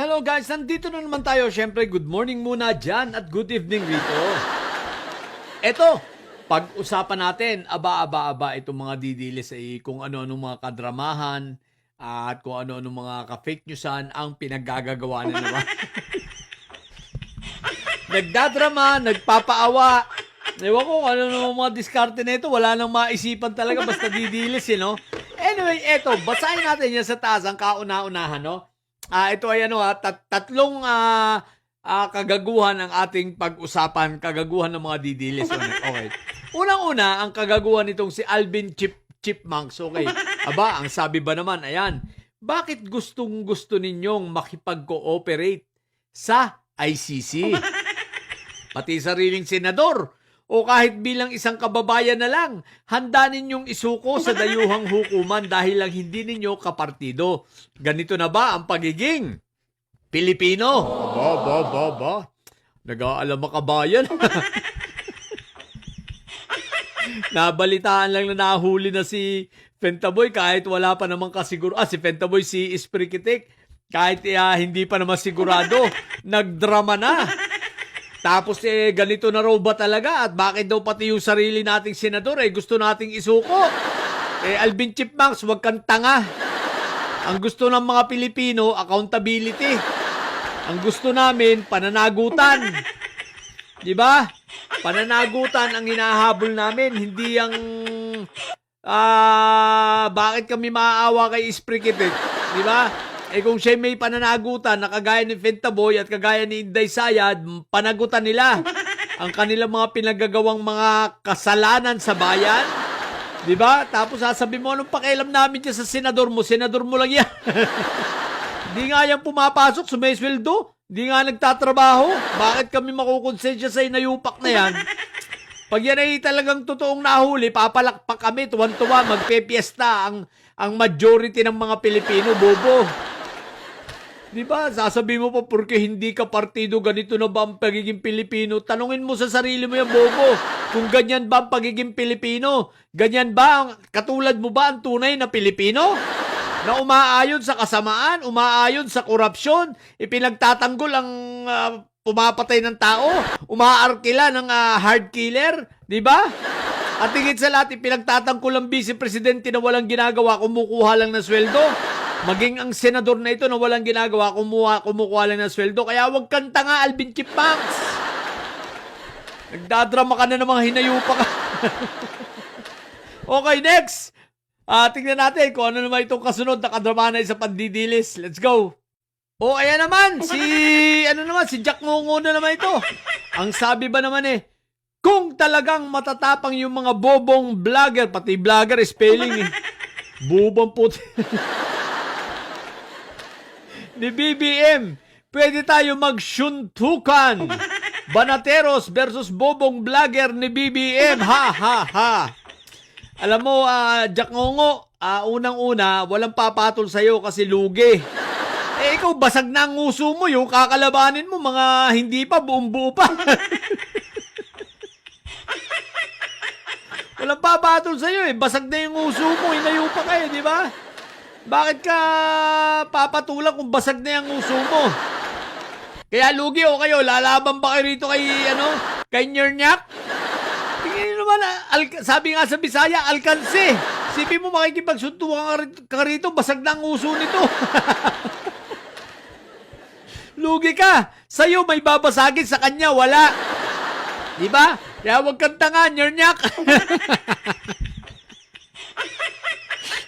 Hello guys, nandito na naman tayo. Siyempre, good morning muna dyan at good evening rito. Eto, pag-usapan natin, aba, itong mga didilis ay kung ano-ano mga kadramahan at kung ano-ano mga ka-fake newsan ang pinaggagawa na naman. Nagdadrama, nagpapaawa. Ewan ko kung ano naman mga diskarte na ito. Wala nang maisipan talaga, basta didilis, no? Anyway, eto, basahin natin yan sa taas ang kauna-unahan, no? Ito ay tatlong kagaguhan ang ating pag-usapan, kagaguhan ng mga didilis. Okay. Unang-una, ang kagaguhan nitong si Alvin Chipmunks. Okay. Aba, ang sabi ba naman, ayan, bakit gustong-gusto ninyong makipag-cooperate sa ICC? Pati sariling senador o kahit bilang isang kababayan na lang, handa ninyong isuko sa dayuhang hukuman dahil lang hindi ninyo kapartido. Ganito na ba ang pagiging Pilipino? Ba. Nag-aalam makabayan. Nabalitaan lang na nahuli na si Fentaboy kahit wala pa namang kasiguro. Si Fentaboy, si Isprikitik, kahit hindi pa naman sigurado, nagdrama na. Tapos ganito na raw ba talaga at bakit daw pati yung sarili nating senador gusto nating isuko? Alvin Chipmunks, wag kang tanga. Ang gusto ng mga Pilipino, accountability. Ang gusto namin, pananagutan. Di ba? Pananagutan ang hinahabol namin, hindi ang bakit kami maaawa kay Isprikitik. Di ba? Kung siya may pananagutan na kagaya ni Fentaboy at kagaya ni Inday Sayad, panagutan nila ang kanilang mga pinagagawang mga kasalanan sa bayan. Diba? Tapos sasabihin mo, anong pakialam namin dyan sa senador mo lang yan. Hindi nga yan pumapasok, sumisweldo. Hindi nga nagtatrabaho. Bakit kami makukonsensya sa inayupak na yan? Pag yan ay talagang totoong nahuli, papalakpak kami, tuwan-tuwa, magpepiesta ang majority ng mga Pilipino, bobo. Diba? Sasabihin mo pa, porque hindi ka partido, ganito na ba ang pagiging Pilipino? Tanungin mo sa sarili mo yan, bobo. Kung ganyan ba ang pagiging Pilipino? Ganyan ba, katulad mo ba ang tunay na Pilipino? Na umaayon sa kasamaan, umaayon sa korupsyon, ipinagtatanggol ang pumapatay ng tao, umaarkila ng hard killer, di ba? At higit sa lahat, ipinagtatanggol ang vice-presidente na walang ginagawa, kumukuha lang ng sweldo. Maging ang senador na ito na walang ginagawa, kumukuha lang ng sweldo. Kaya wag kang tanga, Alvin Chipmunks. Nagdadrama ka na ng mga hinayupa ka. Okay, next. Tingnan natin kung ano naman itong kasunod na kadrama na sa pandidilis. Let's go. Ayan naman. Si Jack Ngongo na naman ito. Ang sabi ba naman kung talagang matatapang yung mga bobong vlogger, pati vlogger spelling bubong puti. Ni BBM, pwede tayo magsyuntukan. Banateros versus bobong vlogger ni BBM. Ha. Alam mo, Jack Ngongo, unang-una, walang papatol sa'yo kasi lugi. Ikaw, basag na ang nguso mo. Yung kakalabanin mo, mga hindi pa, buong-buo pa. Walang papatol sa'yo basag na yung nguso mo. Inayo pa kayo, di ba? Bakit ka papatulang kung basag na yung uso mo? Kaya lugi kayo, lalaban ba kayo rito kay Nyernyak? Tingnan nyo naman, sabi nga sa Bisaya, alkanse. Sipin mo makikipagsuntukan ka rito, basag na ang uso nito. Lugi ka. Sa'yo may babasagin, sa kanya wala. Diba? Kaya huwag kang tanga, Nyernyak.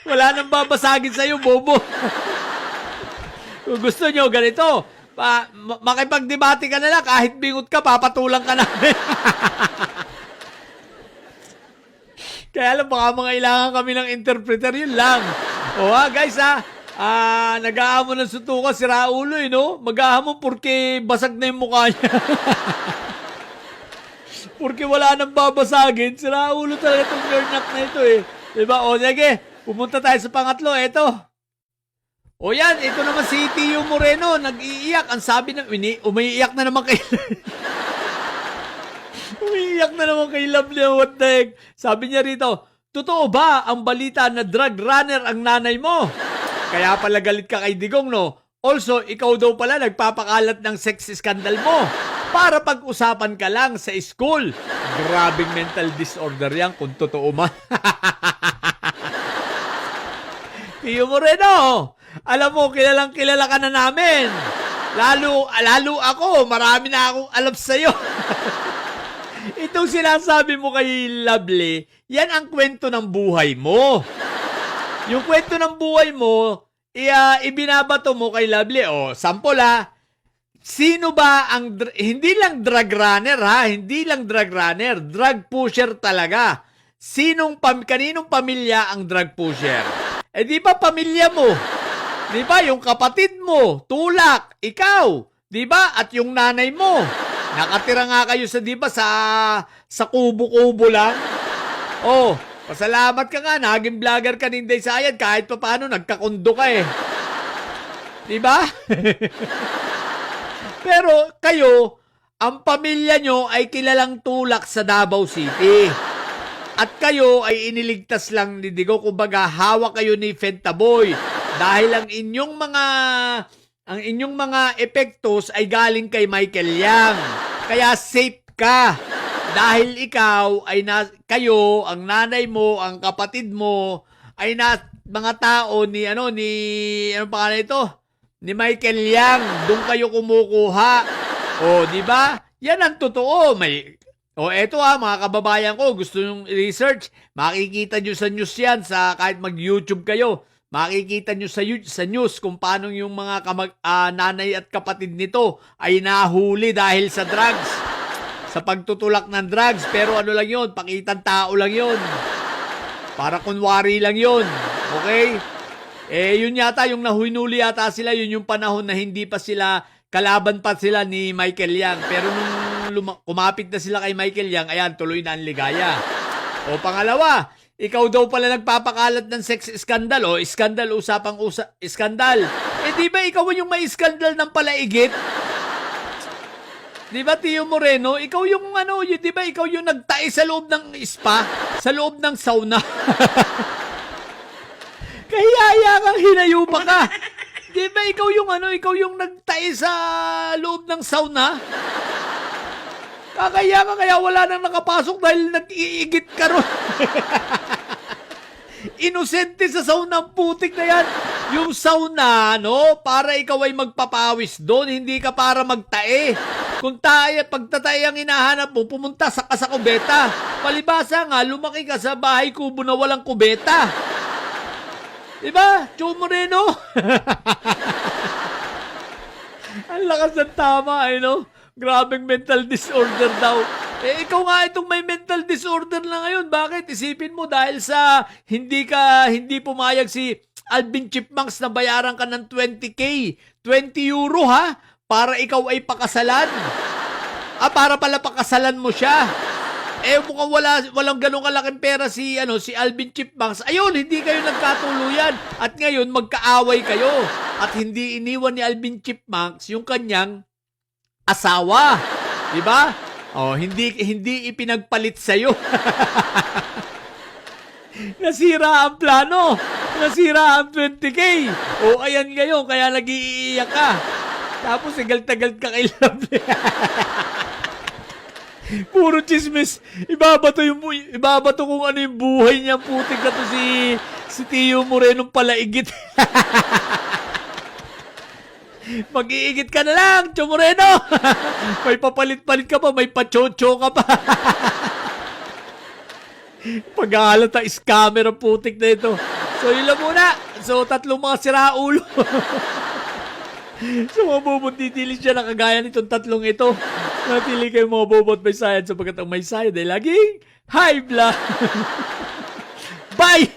Wala nang babasagin sa'yo, bobo. Kung gusto nyo, ganito. Makipagdebate ka na lang. Kahit bingot ka, papatulang ka namin. Kaya alam, baka mangailangan kami ng interpreter. Yun lang. Guys, nag-aamon ng sutukan si Raulo, no? Mag-aamon porque basag na yung mukha niya. Porque wala nang babasagin. Si Raulo talaga itong Nyernyak na ito, Diba? Sige. Pumunta tayo sa pangatlo, eto. Yan, ito naman si Tio Moreno, nag-iiyak. Ang sabi na, umiiyak na naman kay umiiyak na naman kay Lovely, what the heck. Sabi niya rito, totoo ba ang balita na drug runner ang nanay mo? Kaya pala galit ka kay Digong, no? Also, ikaw daw pala nagpapakalat ng sex scandal mo para pag-usapan ka lang sa school. Grabing mental disorder yan kung totoo man. Tiyo Moreno, alam mo, kilalang kilala ka na namin. Lalo ako, marami na akong alam sa'yo. Itong sinasabi mo kay Lovely, yan ang kwento ng buhay mo. Yung kwento ng buhay mo, ibinabato mo kay Lovely. O, sample sino ba ang, hindi lang drug runner hindi lang drug runner, drug pusher talaga. Kaninong pamilya ang drug pusher? Di ba pamilya mo? Di ba yung kapatid mo, tulak, ikaw, di ba? At yung nanay mo. Nakatira nga kayo sa, di ba, sa kubo-kubo lang? Oh, pasalamat ka nga, naging vlogger ka ni Inday Sayad, kahit pa paano, nagkakundo ka eh. Di ba? Pero kayo, ang pamilya nyo ay kilalang tulak sa Davao City. At kayo ay iniligtas lang ni Digo, kumbaga hawak kayo ni Fentaboy. Dahil ang inyong mga epektos ay galing kay Michael Yang. Kaya safe ka. Dahil ikaw kayo, ang nanay mo, ang kapatid mo ay mga tao ni ano pangalan ito? Ni Michael Yang. Doon kayo kumukuha. O, di ba? Yan ang totoo. Eto mga kababayan ko, gusto nyo research, makikita nyo sa news yan, kahit mag-YouTube kayo. Makikita nyo sa news kung paano yung mga nanay at kapatid nito ay nahuli dahil sa drugs. Sa pagtutulak ng drugs. Pero ano lang yun, pakitang tao lang yun. Para kunwari lang yun. Okay? Yun yata, yung nahinuli yata sila, yun yung panahon na hindi pa sila, kalaban pa sila ni Michael Yang. Pero nung kumapit na sila kay Michael Yang, ayan, tuloy na ang ligaya. O pangalawa, ikaw daw pala nagpapakalat ng sex scandal. O, scandal, scandal. Di ba ikaw yung may scandal ng palaigit? Di ba, Tio Moreno? Ikaw yung di ba ikaw yung nagtae sa loob ng spa? Sa loob ng sauna? Kahiyaya kang hinayupa ka. Di ba ikaw yung nagtae sa loob ng sauna? Kakaya ka, kaya wala nang nakapasok dahil nag-iigit ka ron. Inosente sa sauna ang putik na yan. Yung sauna, para ikaw ay magpapawis doon, hindi ka para magtae. Kung pagtatae ang hinahanap mo, pumunta sa kubeta. Palibasa nga, lumaki ka sa bahay kubo na walang kubeta. Diba, Tio Moreno? Ang lakas ng tama, Grabing mental disorder daw. Ikaw nga itong may mental disorder na ngayon. Bakit? Isipin mo dahil sa hindi pumayag si Alvin Chipmunks na bayaran ka ng 20K. 20 euro para ikaw ay pakasalan. Para pala pakasalan mo siya. Mukhang walang ganong kalaking pera si Alvin Chipmunks. Ayun, hindi kayo nagkatuluyan. At ngayon, magkaaway kayo. At hindi iniwan ni Alvin Chipmunks yung kanyang asawa. Diba? Hindi ipinagpalit sa'yo. Nasira ang plano. Nasira ang 20K. Ayan ngayon, kaya nag-iiyak ka. Tapos, tagal-tagal ka kay Lovely. Puro chismis. Ibabato kung ano yung buhay niya. Putik na to si Tio Moreno palaigit. Mag-iigit ka na lang, Tio Moreno. May papalit-palit ka pa, may pachocho ka pa. Pag-aalata, scammer ang putik na ito. So, yun lang muna. So, 3 mga siraulo. So, mga bobot, titili siya na kagaya nitong 3 ito. Natili kayo mga bobot may sayad sapagkat ang may sayad ay laging high blood. Bye!